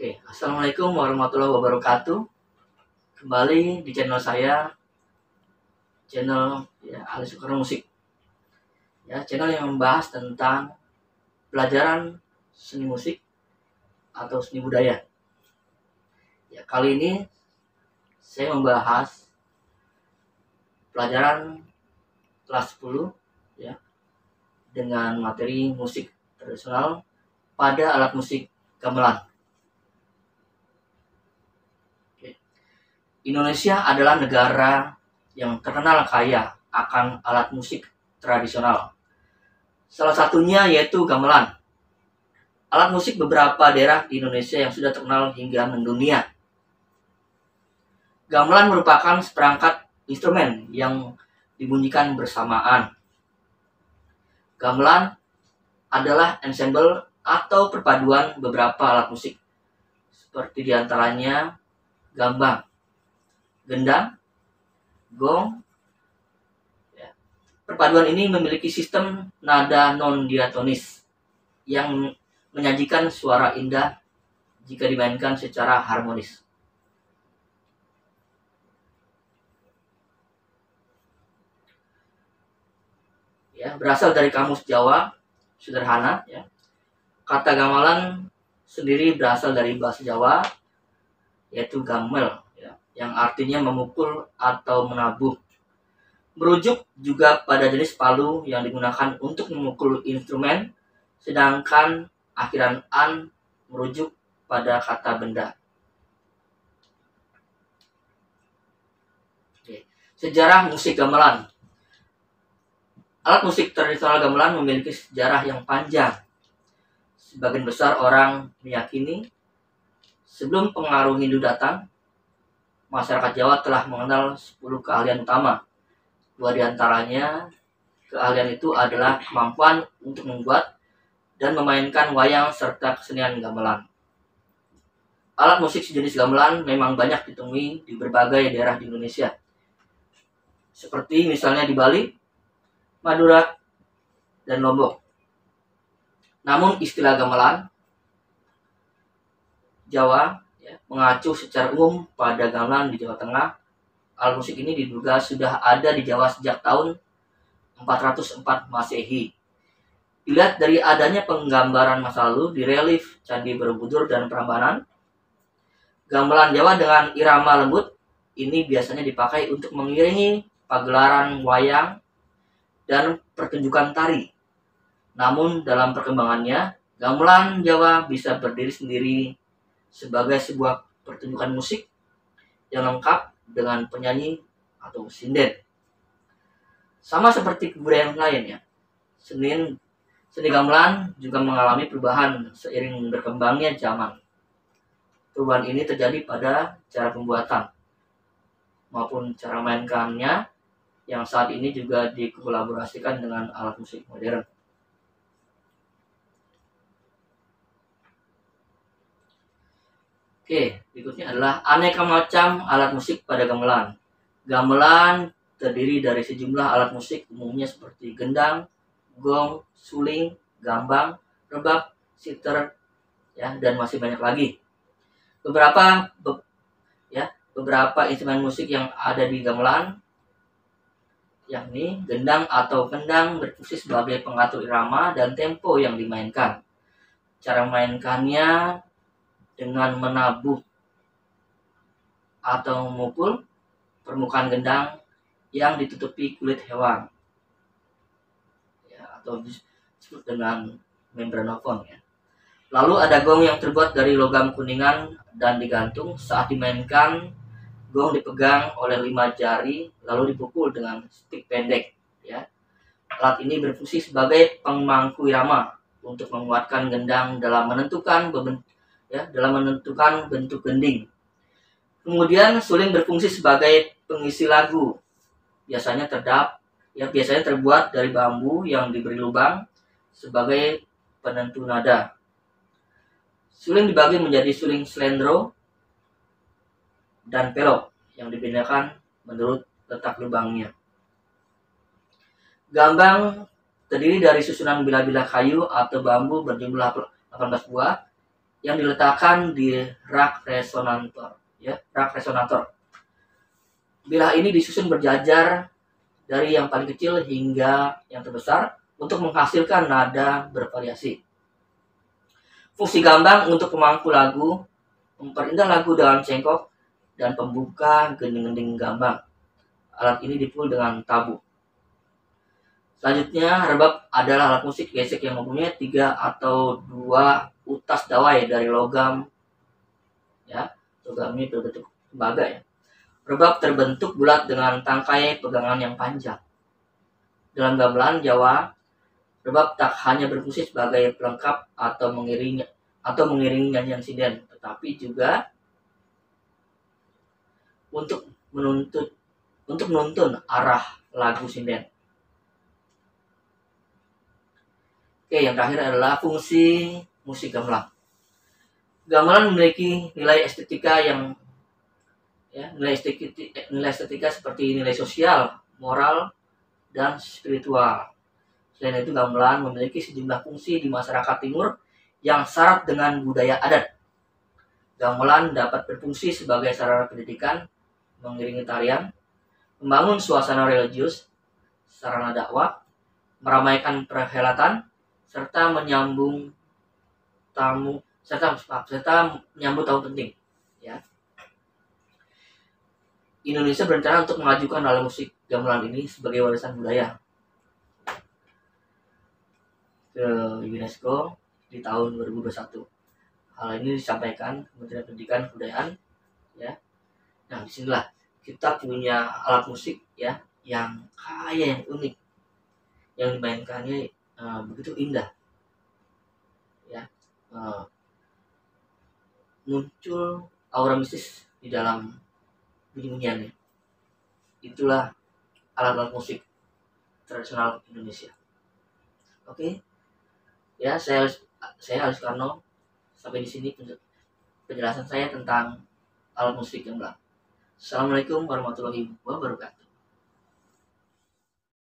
Oke, Assalamualaikum warahmatullahi wabarakatuh. Kembali di channel saya, channel Ali Soekarno Musik. Channel yang membahas tentang pelajaran seni musik atau seni budaya. Kali ini saya membahas pelajaran kelas 10 dengan materi musik tradisional pada alat musik gamelan. Indonesia adalah negara yang terkenal kaya akan alat musik tradisional. Salah satunya yaitu gamelan. Alat musik beberapa daerah di Indonesia yang sudah terkenal hingga mendunia. Gamelan merupakan seperangkat instrumen yang dibunyikan bersamaan. Gamelan adalah ensemble atau perpaduan beberapa alat musik, seperti diantaranya gambang, gendang, gong. Perpaduan ini memiliki sistem nada non-diatonis yang menyajikan suara indah jika dimainkan secara harmonis. Berasal dari kamus Jawa sederhana. Kata gamelan sendiri berasal dari bahasa Jawa, yaitu gamel, yang artinya memukul atau menabuh. Merujuk juga pada jenis palu yang digunakan untuk memukul instrumen, sedangkan akhiran an merujuk pada kata benda. Sejarah musik gamelan. Alat musik tradisional gamelan memiliki sejarah yang panjang. Sebagian besar orang meyakini sebelum pengaruh Hindu datang, masyarakat Jawa telah mengenal 10 keahlian utama. 2 diantaranya keahlian itu adalah kemampuan untuk membuat dan memainkan wayang serta kesenian gamelan. Alat musik sejenis gamelan memang banyak ditemui di berbagai daerah di Indonesia, seperti misalnya di Bali, Madura, dan Lombok. Namun istilah gamelan Jawa mengacu secara umum pada gamelan di Jawa Tengah. Alat musik ini diduga sudah ada di Jawa sejak tahun 404 Masehi. Dilihat dari adanya penggambaran masa lalu di relief Candi Borobudur dan Prambanan, gamelan Jawa dengan irama lembut ini biasanya dipakai untuk mengiringi pagelaran wayang dan pertunjukan tari. Namun dalam perkembangannya, gamelan Jawa bisa berdiri sendiri sebagai sebuah pertunjukan musik yang lengkap dengan penyanyi atau sinden. Sama seperti kebudayaan lain, seni gamelan juga mengalami perubahan seiring berkembangnya zaman. Perubahan ini terjadi pada cara pembuatan maupun cara mainkannya, yang saat ini juga dikolaborasikan dengan alat musik modern. Oke, berikutnya adalah aneka macam alat musik pada gamelan. Gamelan terdiri dari sejumlah alat musik umumnya seperti gendang, gong, suling, gambang, rebab, siter, dan masih banyak lagi. Beberapa instrumen musik yang ada di gamelan, yakni gendang atau kendang berfungsi sebagai pengatur irama dan tempo yang dimainkan. Cara memainkannya dengan menabuh atau memukul permukaan gendang yang ditutupi kulit hewan, atau disebut dengan membranofon. Lalu ada gong yang terbuat dari logam kuningan dan digantung. Saat dimainkan, gong dipegang oleh 5 jari lalu dipukul dengan stik pendek. Alat ini berfungsi sebagai pemangku irama untuk menguatkan gendang dalam menentukan bentuk gending. Kemudian suling berfungsi sebagai pengisi lagu. Biasanya terbuat dari bambu yang diberi lubang sebagai penentu nada. Suling dibagi menjadi suling slendro dan pelok yang dibedakan menurut letak lubangnya. Gambang terdiri dari susunan bilah-bilah kayu atau bambu berjumlah 18 buah yang diletakkan di rak resonator, ya, rak resonator. Bilah ini disusun berjajar dari yang paling kecil hingga yang terbesar untuk menghasilkan nada bervariasi. Fungsi gambang untuk pemangku lagu, memperindah lagu dengan cengkok dan pembuka gending-gending gambang. Alat ini dipukul dengan tabu. Selanjutnya, rebab adalah alat musik gesek yang mempunyai 3 atau 2 utas dawai dari logam. Ya, logam ini berbentuk tembaga ya. Rebab terbentuk bulat dengan tangkai pegangan yang panjang. Dalam gamelan Jawa, rebab tak hanya berfungsi sebagai pelengkap atau mengiringi nyanyian sinden, tetapi juga untuk menuntun arah lagu sinden. Oke, yang terakhir adalah fungsi musik gamelan. Gamelan memiliki nilai estetika yang nilai estetika seperti nilai sosial, moral, dan spiritual. Selain itu, gamelan memiliki sejumlah fungsi di masyarakat timur yang syarat dengan budaya adat. Gamelan dapat berfungsi sebagai sarana pendidikan, mengiringi tarian, membangun suasana religius, sarana dakwah, meramaikan perhelatan, serta menyambut tamu penting. Ya. Indonesia berencana untuk mengajukan alat musik gamelan ini sebagai warisan budaya ke UNESCO di tahun 2021. Hal ini disampaikan Kementerian Pendidikan dan Kebudayaan. Ya. Nah, disinilah kita punya alat musik ya yang kaya, yang unik, yang dimainkannya begitu indah. Ya. Muncul aura mistis di dalam bunyi-bunyiannya. Itulah alat-alat musik tradisional Indonesia. Oke. Ya, saya Alif Karno. Sampai di sini penjelasan saya tentang alat musik gamelan. Assalamualaikum warahmatullahi wabarakatuh.